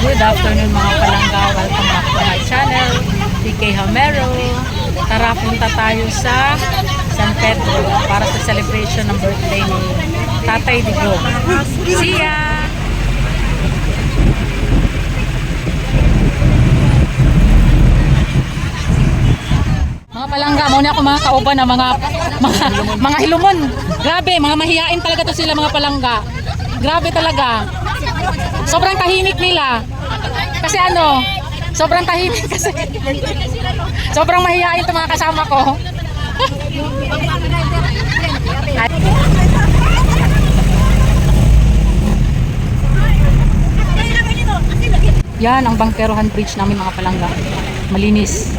Good afternoon mga palangga. Welcome back to my channel, PK Hamero. Tara, punta tayo sa San Pedro para sa celebration ng birthday ni Tatay Digo. See ya! Mga palangga, muna ako mga kauban na mga hilumon. Grabe, mga mahiyain talaga to sila mga palangga. Grabe talaga. Sobrang tahimik nila. Kasi sobrang tahimik kasi. Sobrang mahiyain itong mga kasama ko. Yan ang Bangkerohan Bridge namin mga palangga. Malinis.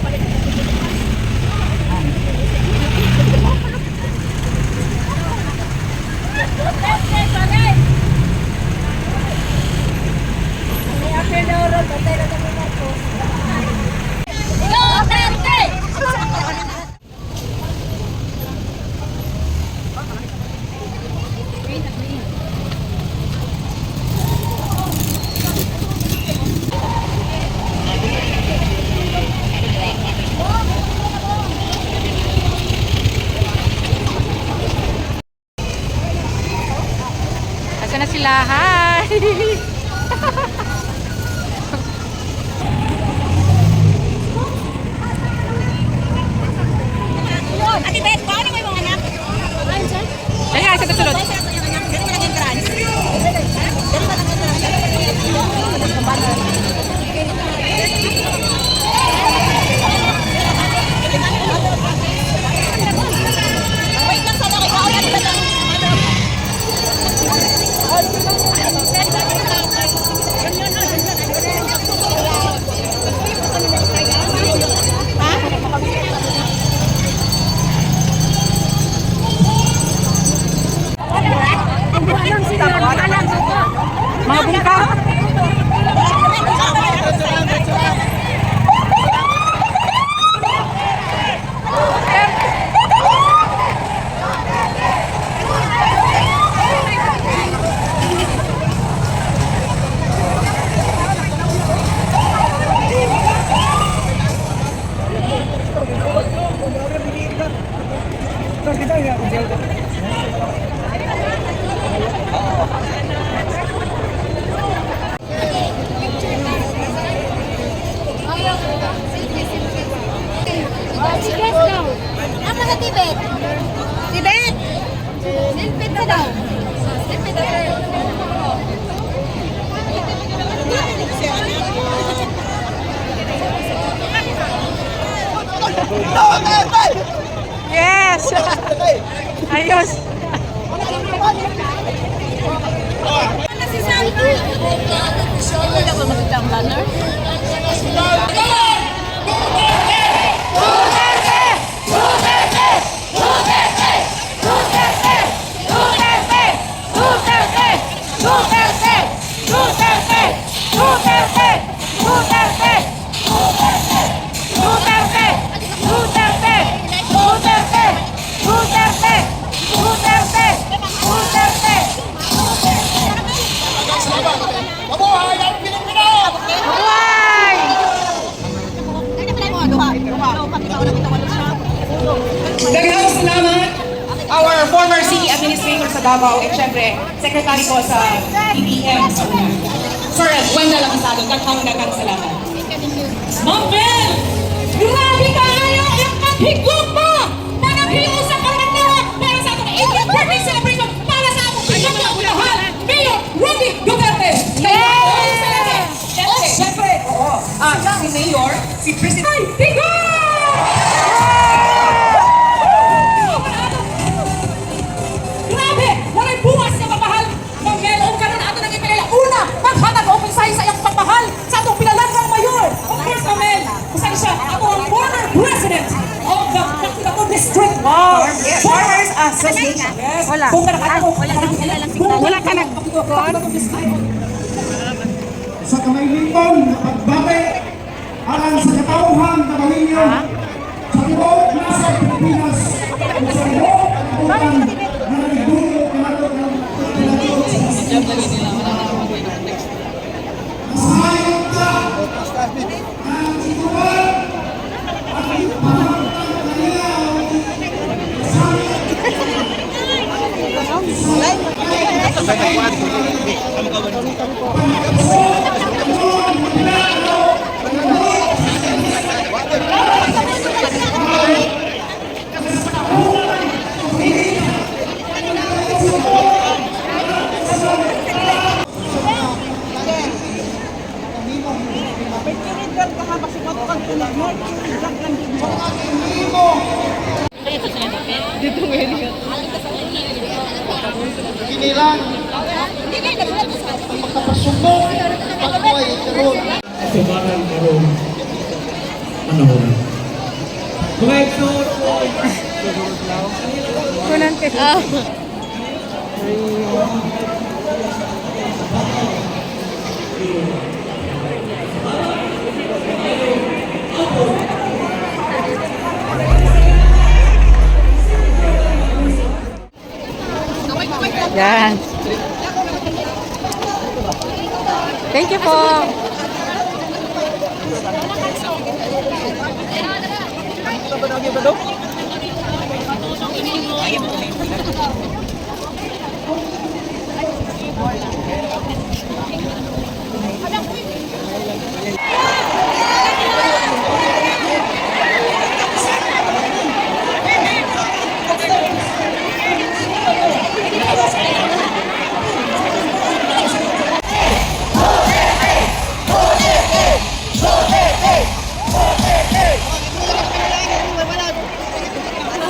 Asa na sila? Hi! Ate Bet, paano mo yung mga anak? Kaya sa kasunod. Ganun mo naging trans? Ganun ba naging trans? Wait lang sana kayo. Ate Bet lang. Mga bungka. Ang mga Tibet. Tibet! Silpit ka daw. Silpit ka daw. Yes! Ayos! Ano si Salva? Wala ba magandang banner? Daghang salamat our former city administrator sa Davao at syempre secretary ko sa DBM sa una. Sir Wendell lang sa akin, daghang salamat. Ma'am Bel! Grabe kayo! Ang kaghigog mo! Nanaghiyo sa Karandawa para sa atong 80th birthday celebration para sa atong pinagkakulahan Mayor Rudy Duterte! Yes! Syempre, si Mayor, si President Ay, Digo! Farmers Association. Yes. Wala. Wala ka nag-con? Sa kamay-lingkong na pagbate alang sa katauhan na malinyo sa tibuok nasa Pilipinas o sa tibuok katauhan na nagdulo kanato ng sa hayop Kinilang magkapasumbong pagkuhay karon. Subaran karon ano mga igsoon Yan. Thank you po.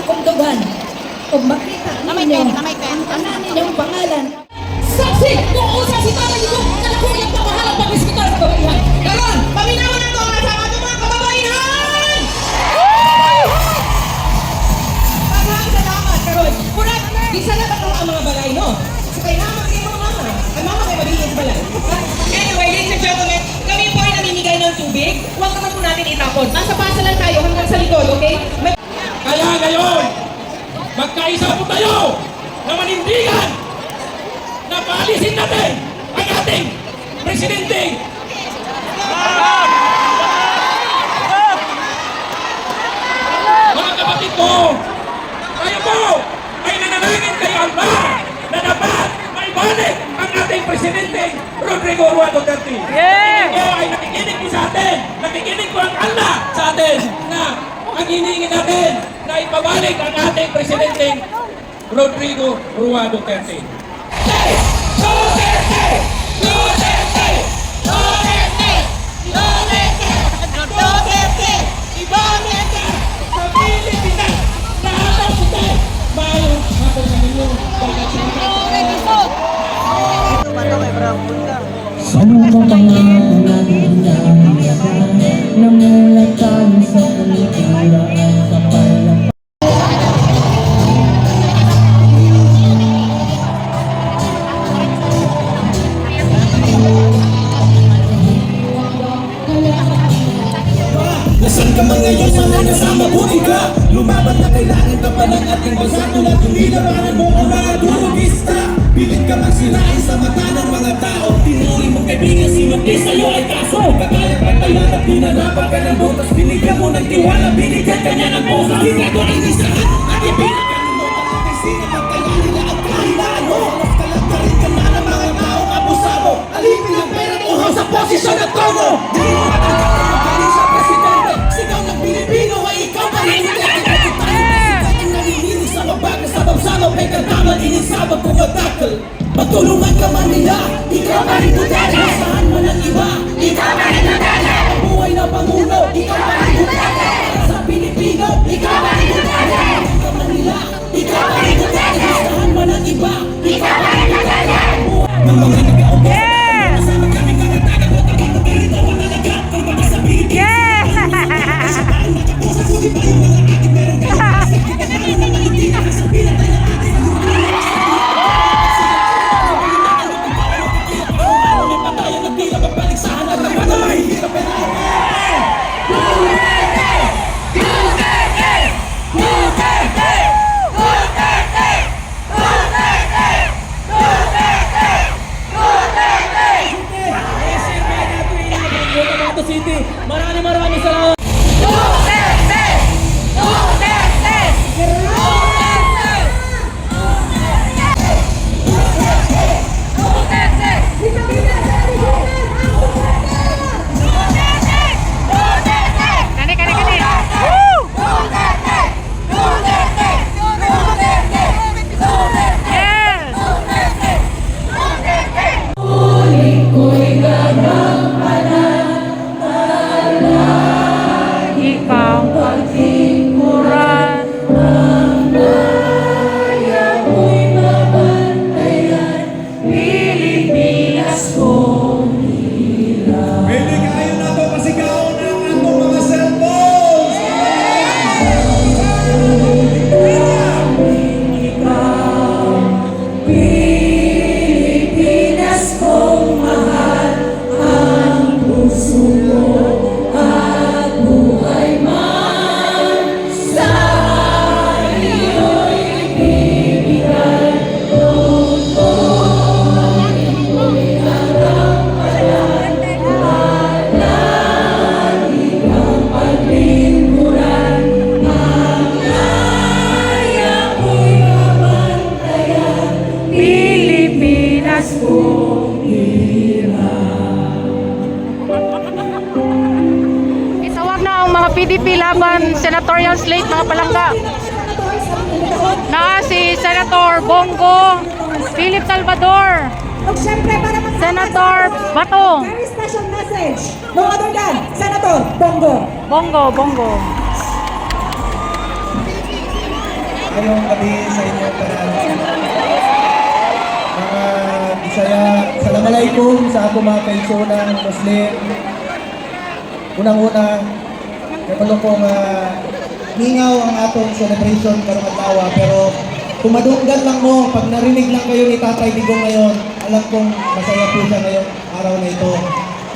Kumdugan. Kung makita ninyo ang tanan ninyong pangalan. Saksi! Kung usa si Tatay Digong, kalakuyang pamahalang pag-ispital sa kabaihan. Karon, paminawan na ito ang sa ating mga kababaihan! Maghang salamat, karon. Kurat, di sana ba ang mga balay, no? Sa kaya naman kayo mga mama. Ay mama may mabigyan sa balay. Anyway, ladies and gentlemen, kami po ay namimigay ng tubig. Huwag naman po natin itapon. Nasa pasa lang tayo hanggang sa likod, okay? Kaya ngayon, magkaisa po tayo na manindigan na paalisin natin ang ating presidente. Mga kapatid ko, kayo po ay nanalangin kay Allah na dapat maibalik ang ating presidente Rodrigo Roa Duterte. Ito ay nakikinig po sa atin, nakikinig po ang Allah sa atin na ang hinihingi natin na ipabalik ang ating presidente Rodrigo Roa Duterte. Duterte! Duterte! Duterte! Duterte! Duterte! Ibalik ka sa Pilipinas! Lahat ang puti! Mayroon hapon na ninyo bakit Sa mga pangako natin namulat tayo sa kulturaan sa palapakan. Nasaan ka man ngayon, sana nasa mabuti ka. Lumaban na kailangan ka pa ng ating bansa. Tulad yung nilabanan mo ang mga durugista. Pilit ka magsirain sa mata ng mga tao. Tinuri mong kaibigan, sino di sa'yo ay kaso. Kagaya ka tayo na pinanapan ka ng butas. Binigyan mo ng tiwala, binigyan ka niya ng bukas. Ginagawa ang isahan at ipinagkanunotan ang may sino. Pagkaya nila ang kahinaan mo. Mas kalagkarin ka na ng mga taong abusado. Alipin ang pera at uhaw sa posisyon at tono. Di mo matanggap na magaling sa presidente. Sigaw ng Pilipino ay ikaw pa rin. Ang nanininig sa mabagal sa babsano. May kantaman inisabag kung matakal. Matulungan ka man nila, ikaw pa rin Duterte. Saan man ang iba, ikaw pa rin Duterte. Ang buhay na pangulo, ikaw pa rin Duterte. Sa Pilipino, ikaw pa rin Duterte. Matulungan ka man nila, ikaw pa rin Duterte. Saan man ang iba, ikaw pa rin Duterte. Ng mga nag-aubos, kasama kami karatagan mo. Takot na rito, wala na ka, ang baka sa Pilipinas. Sa taong nakapusa, sulit pa yung mga ating meron kayo. Sa kita na yung mga hindi na kasabihan tayo ating patayan ng tira, babalik sa hanap ng patay. Maraming salamat. Duterte! Duterte! Duterte! PDP laban senatorial slate mga palangga. Na si Senator Bongo Philip Salvador, At syempre, para Senator Bato, very special message. No other than Senator Bongo. Bongo. Ngayong gabi sa inyo mga Bisaya. Assalamualaikum sa ako mga kaigsoonang Muslim. Unang-una, kapalo kong hingaw ang atong celebration karong adlaw, pero kung madunggan lang mo, pag narinig lang kayo ni Tatay Digong ngayon, alam kong masaya po siya ngayong araw na ito.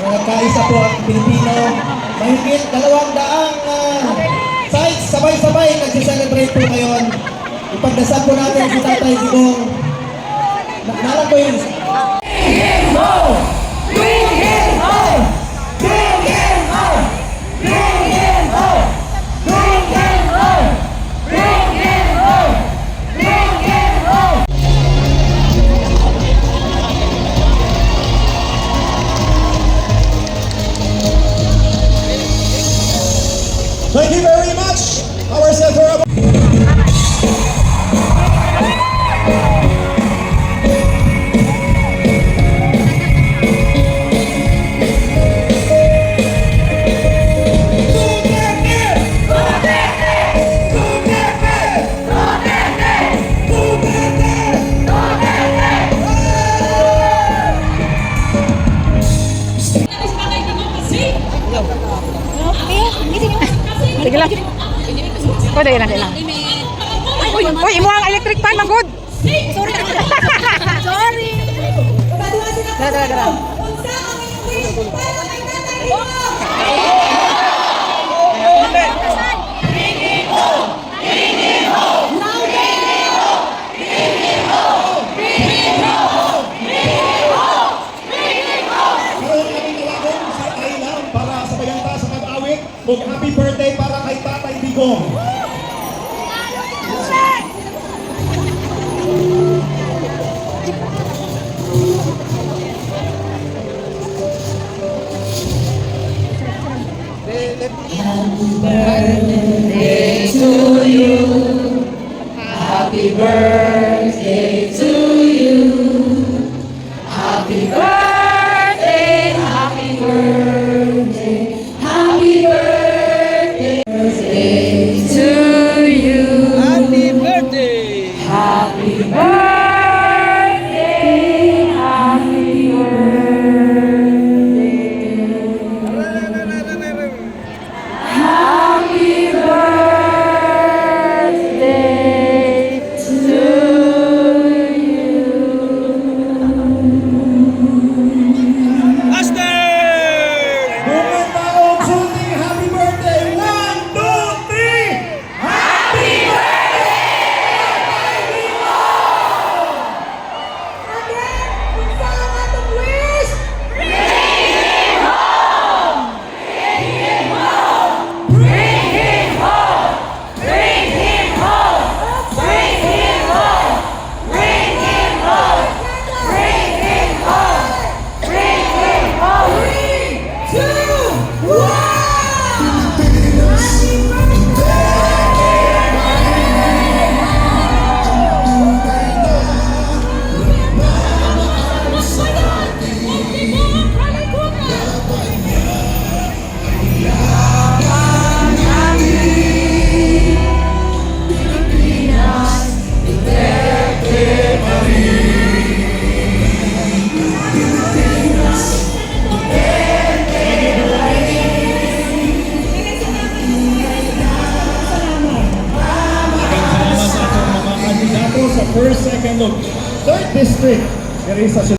Nagkaisa po ang Pilipino, mahigit 200 sites, sabay-sabay nagsiselebrate po ngayon. Ipagdasal po natin si Tatay Digong. Nalang ko yun. Thank you very much, our Senator. Sige lang. Pwede lang. Uy, imo ang electric fan, manggod. Sorry. Sorry. Dara. Unsa ang iyong wish para kay Tatay Digong? Karoon kami nalagon sa Ailang para sa paganta sa pag-awit. Kung happy birthday para kay Tatay Digong. Bukod Maong Sulting, happy birthday! 1, 2, 3! Happy Again, unsa ang atong wish? sa first, second, look. Third district, there is a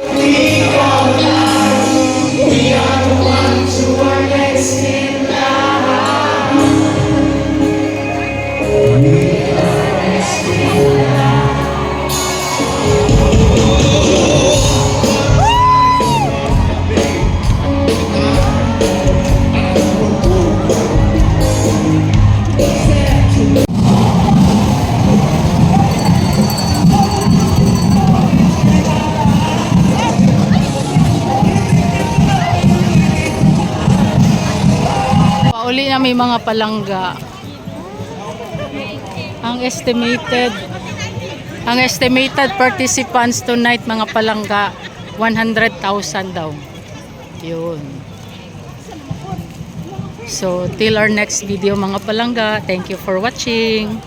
Uli na may mga palangga. Ang estimated participants tonight mga palangga 100,000 daw. Yun. So till our next video mga palangga, thank you for watching.